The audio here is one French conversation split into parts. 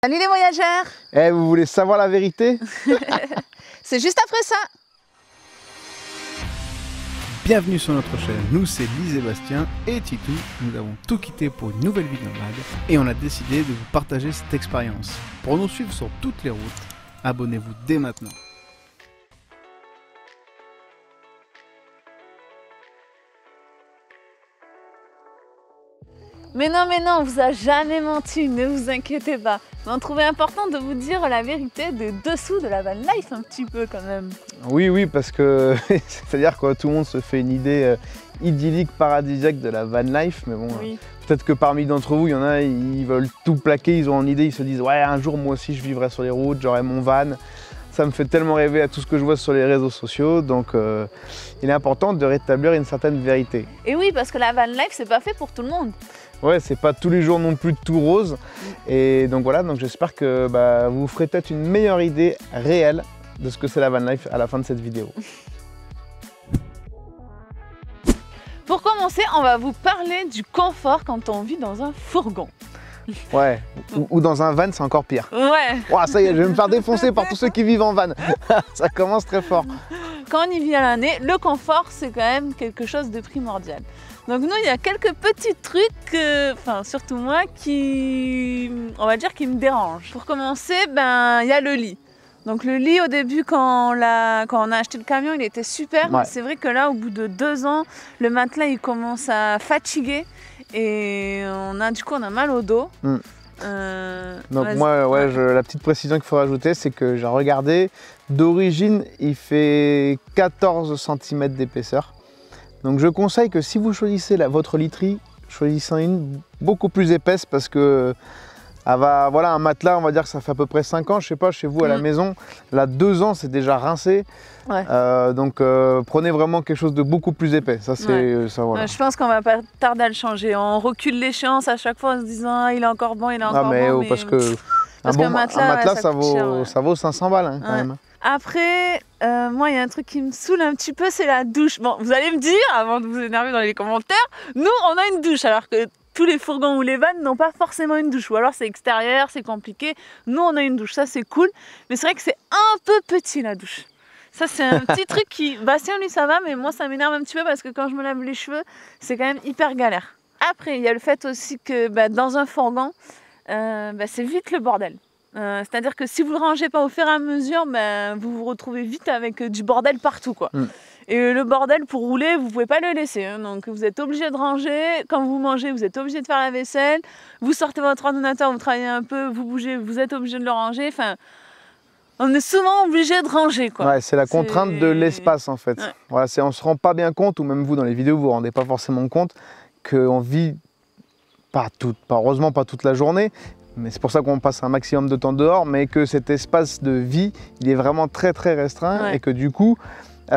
Salut les voyageurs! Eh, vous voulez savoir la vérité? C'est juste après ça! Bienvenue sur notre chaîne, nous c'est Lise et Bastien et Titou. Nous avons tout quitté pour une nouvelle vie nomade et on a décidé de vous partager cette expérience. Pour nous suivre sur toutes les routes, abonnez-vous dès maintenant. Mais non, on vous a jamais menti, ne vous inquiétez pas. Mais on trouvait important de vous dire la vérité de dessous de la van life un petit peu quand même. Oui, parce que c'est-à-dire que tout le monde se fait une idée idyllique, paradisiaque de la van life, mais bon, Oui. peut-être que parmi d'entre vous, il y en a, ils veulent tout plaquer, ils ont une idée, ils se disent ouais, un jour moi aussi je vivrai sur les routes, j'aurai mon van. Ça me fait tellement rêver à tout ce que je vois sur les réseaux sociaux, donc il est important de rétablir une certaine vérité. Et oui, parce que la van life, c'est pas fait pour tout le monde. Ouais, c'est pas tous les jours non plus tout rose. Et donc voilà, donc j'espère que vous vous ferez peut-être une meilleure idée réelle de ce que c'est la van life à la fin de cette vidéo. Pour commencer, on va vous parler du confort quand on vit dans un fourgon. Ouais, ou dans un van, c'est encore pire. Ouais. Ouah, ça y est, je vais me faire défoncer par tous ceux qui vivent en van. Ça commence très fort. Quand on y vit à l'année, le confort, c'est quand même quelque chose de primordial. Donc nous, il y a quelques petits trucs, enfin surtout moi, on va dire, qui me dérangent. Pour commencer, il y a le lit. Donc le lit, au début, quand on a acheté le camion, il était super. Ouais. C'est vrai que là, au bout de 2 ans, le matelas, il commence à fatiguer. Et on a mal au dos. Donc moi, la petite précision qu'il faut rajouter, c'est que j'ai regardé, d'origine, il fait 14 cm d'épaisseur. Donc je conseille que si vous choisissez votre literie, choisissez une beaucoup plus épaisse parce que voilà, un matelas, on va dire que ça fait à peu près 5 ans, je sais pas, chez vous à la maison, là 2 ans c'est déjà rincé. Ouais. Donc prenez vraiment quelque chose de beaucoup plus épais. Ça, c'est ça, voilà. Je pense qu'on va pas tarder à le changer. On recule l'échéance à chaque fois en se disant ah, il est encore bon, il est encore bon. Mais parce qu'un matelas ça vaut 500 balles hein, quand même. Après, moi, il y a un truc qui me saoule un petit peu, c'est la douche. Bon, vous allez me dire, avant de vous énerver dans les commentaires, nous, on a une douche, alors que tous les fourgons ou les vannes n'ont pas forcément une douche. Ou alors c'est extérieur, c'est compliqué. Nous, on a une douche, ça c'est cool. Mais c'est vrai que c'est un peu petit, la douche. Ça, c'est un petit truc qui... Bastien, lui, ça va, mais moi, ça m'énerve un petit peu parce que quand je me lave les cheveux, c'est quand même hyper galère. Après, il y a le fait aussi que dans un fourgon, c'est vite le bordel. C'est-à-dire que si vous ne le rangez pas au fur et à mesure, vous vous retrouvez vite avec du bordel partout, quoi. Et le bordel, pour rouler, vous ne pouvez pas le laisser. Hein. Donc vous êtes obligé de ranger. Quand vous mangez, vous êtes obligé de faire la vaisselle. Vous sortez votre ordinateur, vous travaillez un peu, vous bougez, vous êtes obligé de le ranger. Enfin, on est souvent obligé de ranger, quoi. Ouais, c'est la contrainte de l'espace, en fait. Ouais. Voilà, on ne se rend pas bien compte, ou même vous, dans les vidéos, vous ne vous rendez pas forcément compte qu'on vit, heureusement pas toute la journée, mais c'est pour ça qu'on passe un maximum de temps dehors, mais que cet espace de vie, il est vraiment très très restreint et que du coup, il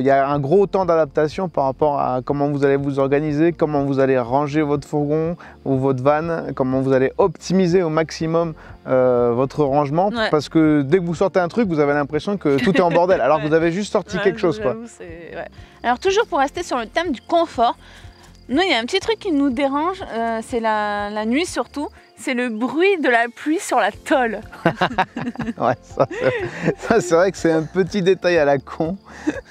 y a un gros temps d'adaptation par rapport à comment vous allez vous organiser, comment vous allez ranger votre fourgon ou votre van, comment vous allez optimiser au maximum votre rangement, parce que dès que vous sortez un truc, vous avez l'impression que tout est en bordel, alors que vous avez juste sorti quelque chose, quoi. Alors toujours pour rester sur le thème du confort, nous, il y a un petit truc qui nous dérange, c'est la nuit surtout, c'est le bruit de la pluie sur la tôle. Ouais, ça c'est vrai que c'est un petit détail à la con,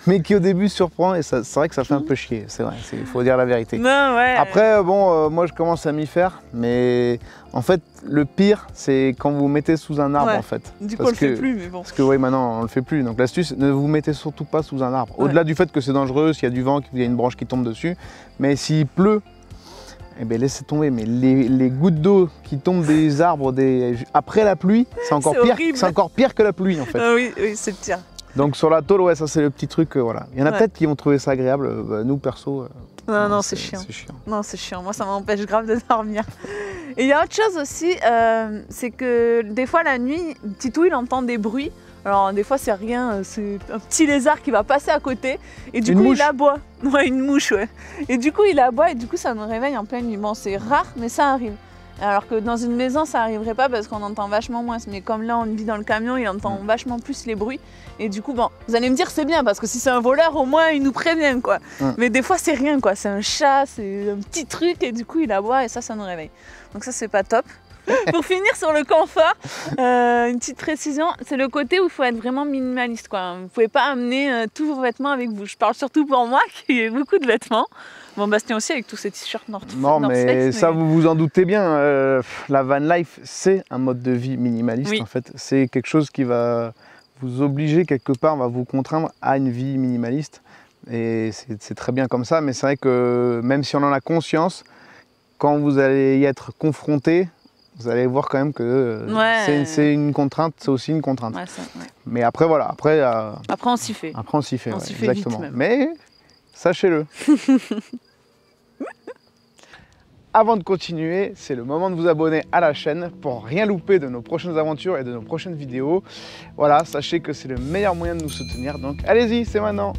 mais qui au début surprend et c'est vrai que ça fait un peu chier, c'est vrai, il faut dire la vérité. Non, ouais. Après, moi je commence à m'y faire, mais en fait, le pire, c'est quand vous vous mettez sous un arbre, en fait. Du coup, on le fait plus, mais bon. Parce que oui, maintenant, on le fait plus. Donc l'astuce, ne vous mettez surtout pas sous un arbre. Au-delà du fait que c'est dangereux, s'il y a du vent, qu'il y a une branche qui tombe dessus, mais s'il pleut, eh bien, laissez tomber. Mais les gouttes d'eau qui tombent des arbres après la pluie, c'est encore pire. C'est encore pire que la pluie, en fait. Ah oui, c'est pire. Donc sur la tôle, ça c'est le petit truc, voilà. Il y en a peut-être qui vont trouver ça agréable. Nous, perso. Non, c'est chiant. Non, c'est chiant. Moi, ça m'empêche grave de dormir. Et il y a autre chose aussi, c'est que des fois la nuit, Titou il entend des bruits. Alors des fois c'est rien, c'est un petit lézard qui va passer à côté et du coup il aboie. Ouais, une mouche, ouais. Et du coup il aboie et du coup ça nous réveille en pleine nuit. Bon, c'est rare mais ça arrive. Alors que dans une maison ça arriverait pas parce qu'on entend vachement moins. Mais comme là on vit dans le camion, il entend vachement plus les bruits. Et du coup, bon, vous allez me dire c'est bien parce que si c'est un voleur, au moins il nous prévient, quoi. Mais des fois c'est rien, quoi. C'est un chat, c'est un petit truc et du coup il aboie et ça nous réveille. Donc ça c'est pas top. Pour finir sur le confort, une petite précision, c'est le côté où il faut être vraiment minimaliste, quoi. Vous ne pouvez pas amener tous vos vêtements avec vous. Je parle surtout pour moi qui ai beaucoup de vêtements. Bon, Bastien aussi avec tous ces t-shirts North Face. Non, mais ça, vous vous en doutez bien. La van life, c'est un mode de vie minimaliste, Oui. en fait. C'est quelque chose qui va vous obliger, quelque part, va vous contraindre à une vie minimaliste. Et c'est très bien comme ça, mais c'est vrai que même si on en a conscience, quand vous allez y être confronté, vous allez voir quand même que c'est une contrainte, c'est aussi une contrainte. Ouais, Mais après, voilà, après on s'y fait. Après, on s'y fait, On ouais, s'y fait exactement. vite même. Mais sachez-le. Avant de continuer, c'est le moment de vous abonner à la chaîne pour rien louper de nos prochaines aventures et de nos prochaines vidéos. Voilà, sachez que c'est le meilleur moyen de nous soutenir, donc allez-y, c'est maintenant.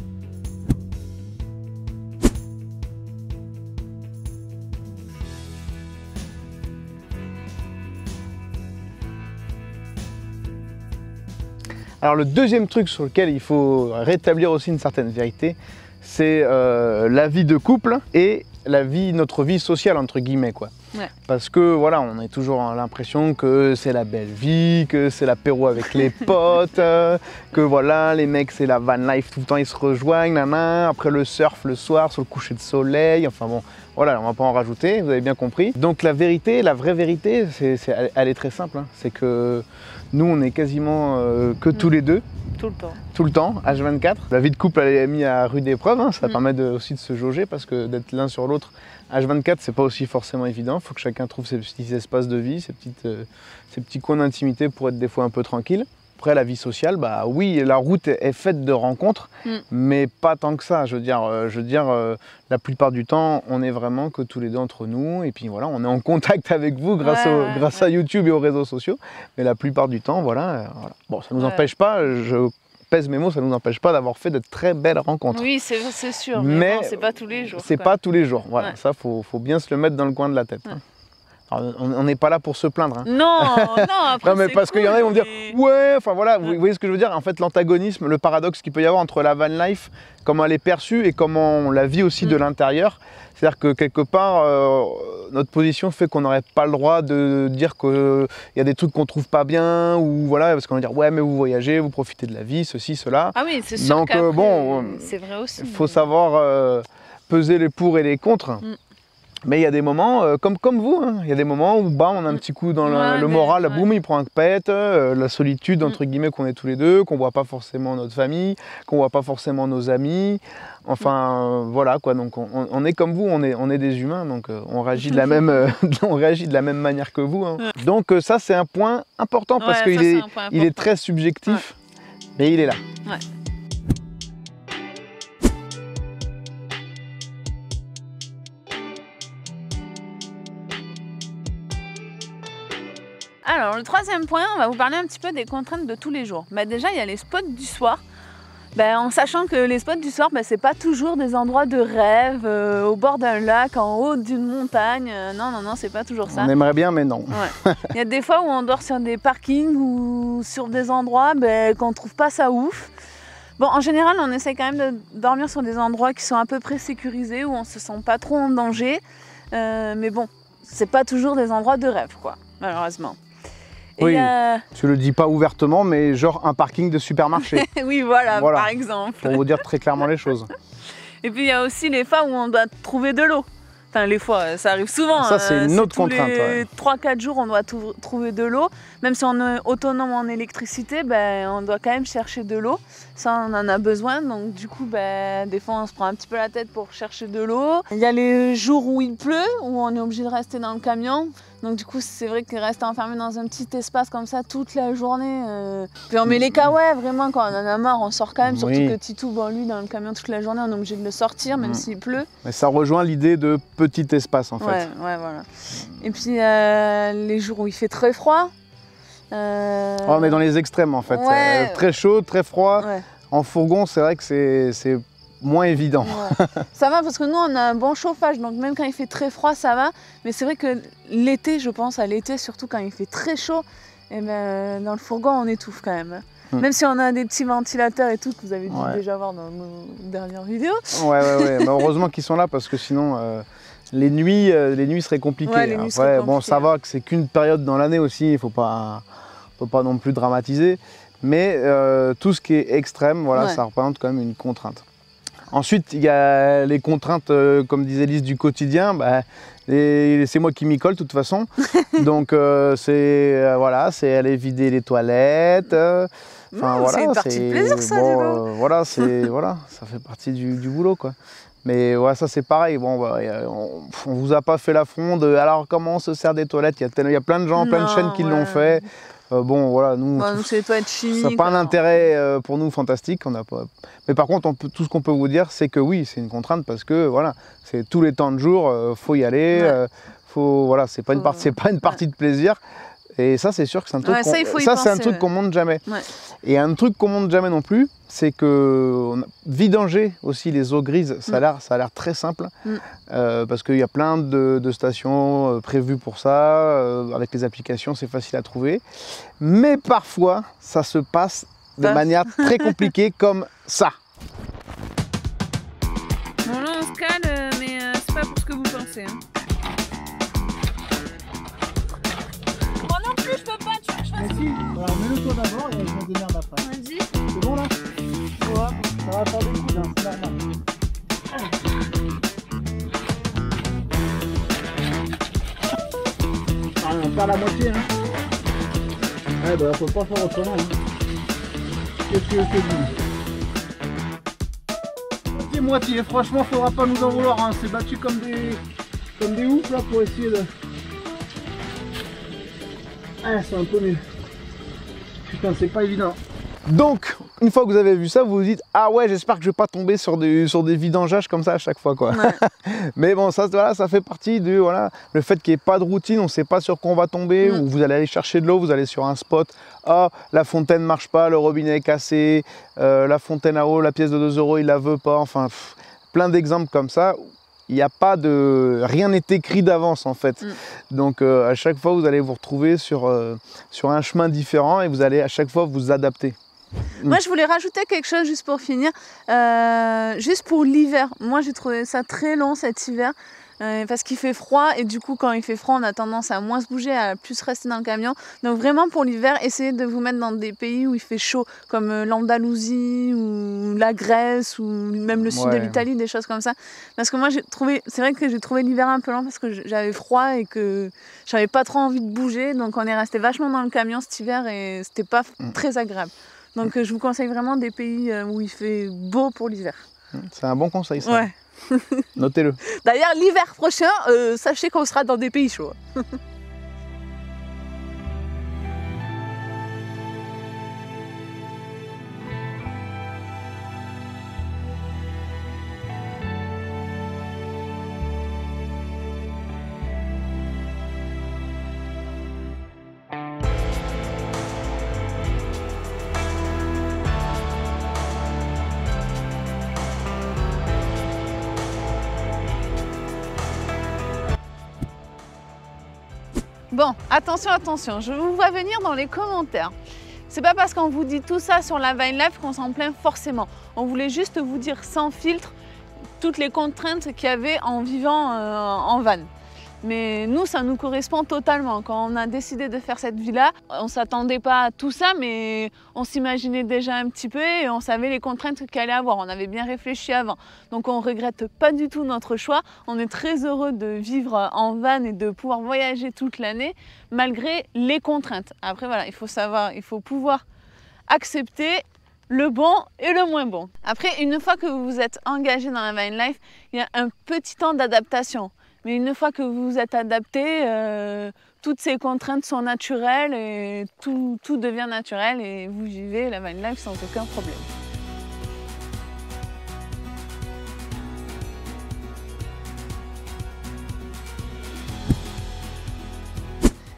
Alors le deuxième truc sur lequel il faut rétablir aussi une certaine vérité, c'est la vie de couple et notre vie sociale entre guillemets quoi. Ouais. Parce que voilà, on a toujours l'impression que c'est la belle vie, que c'est l'apéro avec les potes, que voilà, les mecs c'est la van life, tout le temps ils se rejoignent, nanana, après le surf le soir sur le coucher de soleil, enfin bon, voilà, on va pas en rajouter, vous avez bien compris. Donc la vérité, la vraie vérité, elle est très simple, hein. C'est que nous on est quasiment que tous les deux. Tout le temps. Tout le temps, H24. La vie de couple elle est mise à rude épreuve, hein. Ça permet aussi de se jauger parce que d'être l'un sur l'autre, H24 c'est pas aussi forcément évident. Il faut que chacun trouve ses petits espaces de vie, ses petits coins d'intimité pour être des fois un peu tranquille. Après la vie sociale, bah oui, la route est faite de rencontres, mais pas tant que ça. Je veux dire, la plupart du temps, on est vraiment que tous les deux entre nous, et puis voilà, on est en contact avec vous grâce à YouTube et aux réseaux sociaux. Mais la plupart du temps, voilà. Bon, ça ne nous empêche pas. Je pèse mes mots, ça ne nous empêche pas d'avoir fait de très belles rencontres. Oui, c'est sûr, mais bon, c'est pas tous les jours. C'est pas tous les jours, voilà. Ça, faut bien se le mettre dans le coin de la tête. Hein. Alors, on n'est pas là pour se plaindre. Hein. Non, après non, mais parce qu'il y en a qui vont dire ouais, enfin voilà, vous voyez ce que je veux dire. En fait, l'antagonisme, le paradoxe qu'il peut y avoir entre la van life, comment elle est perçue et comment on la vit aussi de l'intérieur. C'est-à-dire que quelque part, notre position fait qu'on n'aurait pas le droit de dire qu'il y a des trucs qu'on trouve pas bien ou voilà, parce qu'on va dire ouais, mais vous voyagez, vous profitez de la vie, ceci, cela. Ah oui, c'est sûr. Donc bon, c'est vrai aussi. Il faut savoir peser les pour et les contre. Mais il y a des moments, comme vous, hein, il y a des moments où bam, on a un petit coup dans le moral, boum, il prend un pet, la solitude, entre guillemets, qu'on est tous les deux, qu'on voit pas forcément notre famille, qu'on voit pas forcément nos amis. Enfin, voilà quoi, donc on est comme vous, on est des humains, donc on réagit de la même manière que vous. Hein. Donc ça, c'est un point important parce qu'il est très subjectif, mais il est là. Ouais. Alors, le troisième point, on va vous parler un petit peu des contraintes de tous les jours. Bah, déjà, il y a les spots du soir. Bah, en sachant que les spots du soir, bah, c'est pas toujours des endroits de rêve, au bord d'un lac, en haut d'une montagne. Non, c'est pas toujours ça. On aimerait bien, mais non. Ouais. Il y a des fois où on dort sur des parkings ou sur des endroits qu'on trouve pas ça ouf. Bon, en général, on essaie quand même de dormir sur des endroits qui sont à peu près sécurisés, où on se sent pas trop en danger. Mais bon, c'est pas toujours des endroits de rêve, quoi, malheureusement. Et oui, je le dis pas ouvertement, mais genre un parking de supermarché. Oui, voilà, par exemple. Pour vous dire très clairement les choses. Et puis il y a aussi les fois où on doit trouver de l'eau. Enfin, les fois, ça arrive souvent. Ça, c'est une autre contrainte. Les 3-4 jours, on doit trouver de l'eau. Même si on est autonome en électricité, on doit quand même chercher de l'eau. Ça, on en a besoin. Donc, du coup, des fois, on se prend un petit peu la tête pour chercher de l'eau. Il y a les jours où il pleut, où on est obligé de rester dans le camion. Donc, du coup, c'est vrai que rester enfermé dans un petit espace comme ça toute la journée. Puis on met les caouets, vraiment, quand on en a marre, on sort quand même. Surtout que Titou, lui, dans le camion toute la journée, on est obligé de le sortir, même s'il pleut. Mais ça rejoint l'idée de petit espace, en fait. Ouais, voilà. Et puis, les jours où il fait très froid. On est dans les extrêmes, en fait. Ouais. Très chaud, très froid. Ouais. En fourgon, c'est vrai que c'est moins évident. Ouais. Ça va parce que nous, on a un bon chauffage, donc même quand il fait très froid, ça va. Mais c'est vrai que l'été, je pense à l'été, surtout quand il fait très chaud, et dans le fourgon, on étouffe quand même. Même si on a des petits ventilateurs et tout, que vous avez dû déjà voir dans nos dernières vidéos. Ouais. Mais heureusement qu'ils sont là, parce que sinon, Les nuits seraient compliquées. Ouais, les nuits Après, seraient bon, compliquées, ça va que c'est qu'une période dans l'année aussi, il faut pas non plus dramatiser. Mais tout ce qui est extrême, voilà, Ouais. ça représente quand même une contrainte. Ensuite, il y a les contraintes, comme disait Lise, du quotidien. Bah, c'est moi qui m'y colle de toute façon. Donc, voilà, c'est aller vider les toilettes. C'est une partie de plaisir, ça, dis donc. Voilà, voilà, ça fait partie du boulot, quoi. Mais ouais, ça c'est pareil, bon, bah, on vous a pas fait la fronde, alors comment on se sert des toilettes, il y a plein de gens, plein de chaînes qui l'ont fait. Bon voilà, nous, nous c'est les toilettes chimiques. ça n'a pas un intérêt pour nous fantastique. On n'a pas... Mais par contre, tout ce qu'on peut vous dire, c'est que oui, c'est une contrainte parce que voilà, c'est tous les temps de jour, faut y aller, voilà, c'est pas une partie de plaisir. Et ça, c'est sûr que c'est un truc c'est un truc qu'on montre jamais. Ouais. Et un truc qu'on montre jamais non plus, c'est que vidanger aussi les eaux grises, ça a l'air très simple, parce qu'il y a plein de stations prévues pour ça, avec les applications, c'est facile à trouver. Mais parfois, ça se passe de manière très compliquée, comme ça. Bon là, on se cale, mais c'est pas pour ce que vous pensez. Hein. Je peux pas, tu vois, je Mais si, alors mets-le toi d'abord et je me démerde après. Vas-y. C'est bon là? Ouais. Ça va faire des coups, hein, c'est normal. Ah, on perd la moitié, hein. Ouais, bah faut pas faire autrement, hein. Qu'est-ce que je te dis? Moitié, franchement, faudra pas nous en vouloir, hein. C'est battu comme des oufs là pour essayer de... Ah, c'est un peu mieux. Putain, c'est pas évident. Donc, une fois que vous avez vu ça, vous vous dites ah ouais, j'espère que je vais pas tomber sur des vidangeages comme ça à chaque fois, quoi. Ouais. Mais bon, ça, voilà, ça fait partie du le fait qu'il n'y ait pas de routine, on ne sait pas sur quoi on va tomber, ou vous allez aller chercher de l'eau, vous allez sur un spot, ah la fontaine marche pas, le robinet est cassé, la fontaine à eau, la pièce de 2 € il la veut pas, enfin plein d'exemples comme ça. Il n'y a pas rien n'est écrit d'avance en fait. Donc à chaque fois vous allez vous retrouver sur un chemin différent et vous allez à chaque fois vous adapter. Moi je voulais rajouter quelque chose juste pour finir, juste pour l'hiver. Moi j'ai trouvé ça très long cet hiver. Parce qu'il fait froid et du coup quand il fait froid on a tendance à moins se bouger, à plus rester dans le camion. Donc vraiment pour l'hiver, essayez de vous mettre dans des pays où il fait chaud comme l'Andalousie ou la Grèce ou même le sud de l'Italie, des choses comme ça. Parce que moi c'est vrai que j'ai trouvé l'hiver un peu lent parce que j'avais froid et que j'avais pas trop envie de bouger. Donc on est resté vachement dans le camion cet hiver et c'était pas très agréable. Donc je vous conseille vraiment des pays où il fait beau pour l'hiver. C'est un bon conseil ça. Ouais. Notez-le. D'ailleurs, l'hiver prochain, sachez qu'on sera dans des pays chauds. Bon, attention, je vous vois venir dans les commentaires. C'est pas parce qu'on vous dit tout ça sur la van life qu'on s'en plaint forcément. On voulait juste vous dire sans filtre toutes les contraintes qu'il y avait en vivant en van. Mais nous, ça nous correspond totalement. Quand on a décidé de faire cette vie-là, on ne s'attendait pas à tout ça, mais on s'imaginait déjà un petit peu et on savait les contraintes qu'il allait avoir. On avait bien réfléchi avant. Donc on ne regrette pas du tout notre choix. On est très heureux de vivre en van et de pouvoir voyager toute l'année, malgré les contraintes. Après, voilà, il faut pouvoir accepter le bon et le moins bon. Après, une fois que vous vous êtes engagé dans la van life, il y a un petit temps d'adaptation. Mais une fois que vous vous êtes adapté, toutes ces contraintes sont naturelles et tout devient naturel et vous vivez la van life sans aucun problème.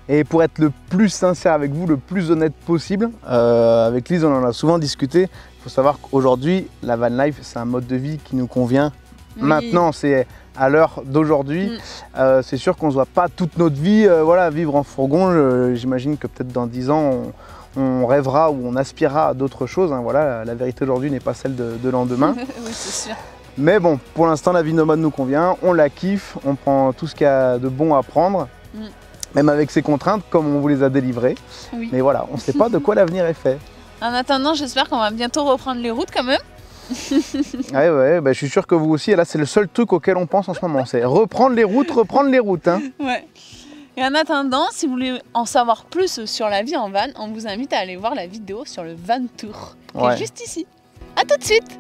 Et pour être le plus sincère avec vous, le plus honnête possible, avec Lise on en a souvent discuté, il faut savoir qu'aujourd'hui la van life c'est un mode de vie qui nous convient. Oui. Maintenant c'est à l'heure d'aujourd'hui, c'est sûr qu'on ne se voit pas toute notre vie vivre en fourgon. J'imagine que peut-être dans 10 ans, on rêvera ou on aspirera à d'autres choses. Hein, voilà, la vérité aujourd'hui n'est pas celle de l'an demain. Oui, c'est sûr. Mais bon, pour l'instant, la vie nomade nous convient, on la kiffe, on prend tout ce qu'il y a de bon à prendre, même avec ses contraintes, comme on vous les a délivrées. Oui. Mais voilà, on ne sait pas de quoi l'avenir est fait. En attendant, j'espère qu'on va bientôt reprendre les routes quand même. Ouais, bah, je suis sûr que vous aussi, et là c'est le seul truc auquel on pense en ce moment, c'est reprendre les routes, hein. Ouais. Et en attendant, si vous voulez en savoir plus sur la vie en van, on vous invite à aller voir la vidéo sur le van tour, qui est juste ici. À tout de suite!